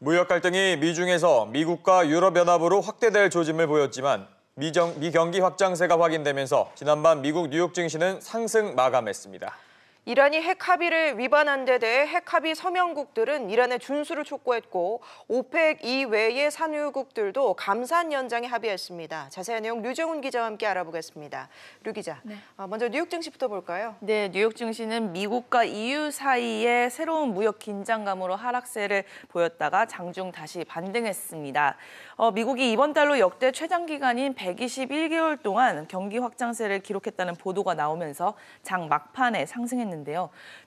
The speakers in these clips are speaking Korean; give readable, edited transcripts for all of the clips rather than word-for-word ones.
무역 갈등이 미중에서 미국과 유럽연합으로 확대될 조짐을 보였지만 미경기 확장세가 확인되면서 지난밤 미국 뉴욕 증시는 상승 마감했습니다. 이란이 핵 합의를 위반한 데 대해 핵 합의 서명국들은 이란의 준수를 촉구했고 오펙 이외의 산유국들도 감산 연장에 합의했습니다. 자세한 내용 류정훈 기자와 함께 알아보겠습니다. 류 기자, 네. 먼저 뉴욕 증시부터 볼까요? 네, 뉴욕 증시는 미국과 EU 사이의 새로운 무역 긴장감으로 하락세를 보였다가 장중 다시 반등했습니다. 미국이 이번 달로 역대 최장 기간인 121개월 동안 경기 확장세를 기록했다는 보도가 나오면서 장 막판에 상승했는데요.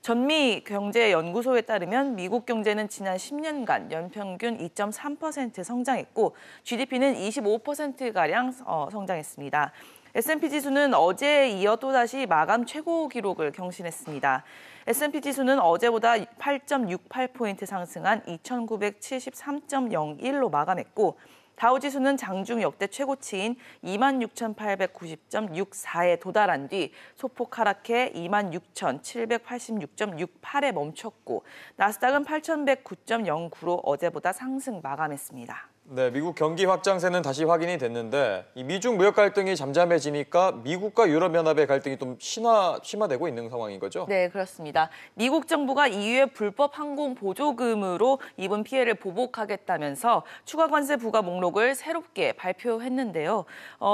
전미 경제연구소에 따르면 미국 경제는 지난 10년간 연평균 2.3% 성장했고 GDP는 25%가량 성장했습니다. S&P 지수는 어제에 이어 또다시 마감 최고 기록을 경신했습니다. S&P 지수는 어제보다 8.68포인트 상승한 2,973.01로 마감했고 다우지수는 장중 역대 최고치인 26,890.64에 도달한 뒤 소폭 하락해 26,786.68에 멈췄고 나스닥은 8,109.09로 어제보다 상승 마감했습니다. 네, 미국 경기 확장세는 다시 확인이 됐는데 이 미중 무역 갈등이 잠잠해지니까 미국과 유럽연합의 갈등이 좀 심화되고 있는 상황인 거죠? 네, 그렇습니다. 미국 정부가 EU의 불법 항공 보조금으로 입은 피해를 보복하겠다면서 추가 관세 부과 목록을 새롭게 발표했는데요.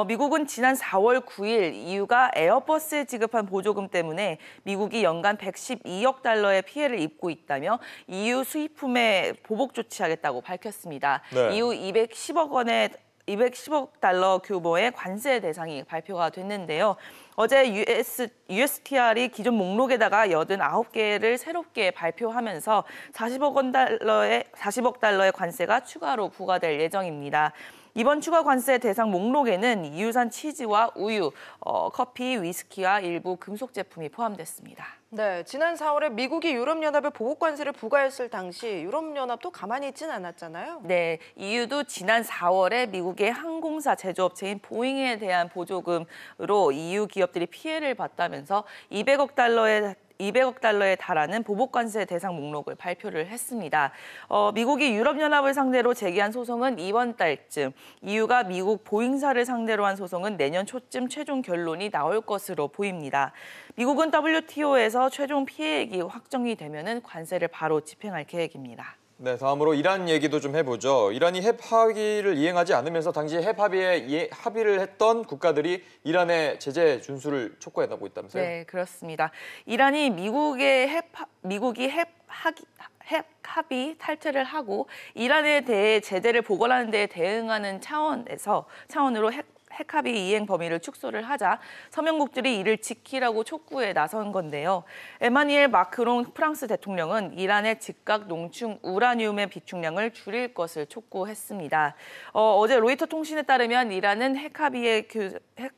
미국은 지난 4월 9일 EU가 에어버스에 지급한 보조금 때문에 미국이 연간 112억 달러의 피해를 입고 있다며 EU 수입품에 보복 조치하겠다고 밝혔습니다. 네. 이후 210억 달러 규모의 관세 대상이 발표가 됐는데요. 어제 USTR이 기존 목록에다가 89개를 새롭게 발표하면서 40억 달러의 관세가 추가로 부과될 예정입니다. 이번 추가 관세 대상 목록에는 EU산 치즈와 우유, 커피, 위스키와 일부 금속 제품이 포함됐습니다. 네, 지난 4월에 미국이 유럽연합에 보복 관세를 부과했을 당시 유럽연합도 가만히 있진 않았잖아요. 네, EU도 지난 4월에 미국의 항공사 제조업체인 보잉에 대한 보조금으로 EU 기업들이 피해를 봤다면서 200억 달러에 달하는 보복관세 대상 목록을 발표를 했습니다. 미국이 유럽연합을 상대로 제기한 소송은 이번 달쯤, EU가 미국 보잉사를 상대로 한 소송은 내년 초쯤 최종 결론이 나올 것으로 보입니다. 미국은 WTO에서 최종 피해액이 확정이 되면은 관세를 바로 집행할 계획입니다. 네, 다음으로 이란 얘기도 좀 해보죠. 이란이 핵 합의를 이행하지 않으면서 당시 핵 합의에 합의를 했던 국가들이 이란의 제재 준수를 촉구하고 있다면서요? 네, 그렇습니다. 이란이 미국이 핵 합의 탈퇴를 하고 이란에 대해 제재를 보고하는 데 대응하는 차원으로 핵 합의 이행 범위를 축소를 하자 서명국들이 이를 지키라고 촉구에 나선 건데요. 에마니엘 마크롱 프랑스 대통령은 이란의 즉각 농축 우라늄의 비축량을 줄일 것을 촉구했습니다. 어제 로이터 통신에 따르면 이란은 핵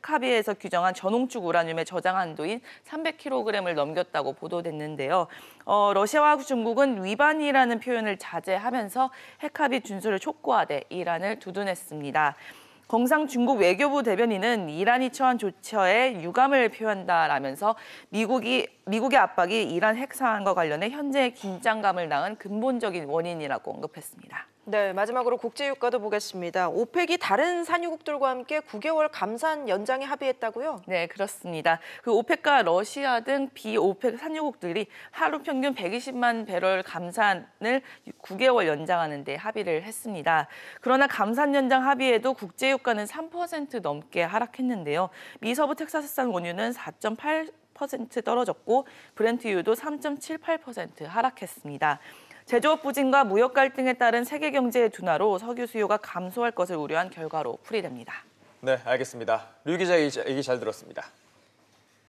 합의에서 규정한 저농축 우라늄의 저장 한도인 300kg을 넘겼다고 보도됐는데요. 러시아와 중국은 위반이라는 표현을 자제하면서 핵 합의 준수를 촉구하되 이란을 두둔했습니다. 경상 중국 외교부 대변인은 이란이 처한 조처에 유감을 표한다라면서 미국의 압박이 이란 핵 사안과 관련해 현재의 긴장감을 낳은 근본적인 원인이라고 언급했습니다. 네, 마지막으로 국제유가도 보겠습니다. 오펙이 다른 산유국들과 함께 9개월 감산 연장에 합의했다고요? 네, 그렇습니다. 오펙과 러시아 등 비오펙 산유국들이 하루 평균 120만 배럴 감산을 9개월 연장하는 데 합의를 했습니다. 그러나 감산 연장 합의에도 국제유가는 3% 넘게 하락했는데요. 미 서부 텍사스산 원유는 4.8% 떨어졌고 브렌트유도 3.78% 하락했습니다. 제조업 부진과 무역 갈등에 따른 세계 경제의 둔화로 석유 수요가 감소할 것을 우려한 결과로 풀이됩니다. 네, 알겠습니다. 류 기자 얘기 잘 들었습니다.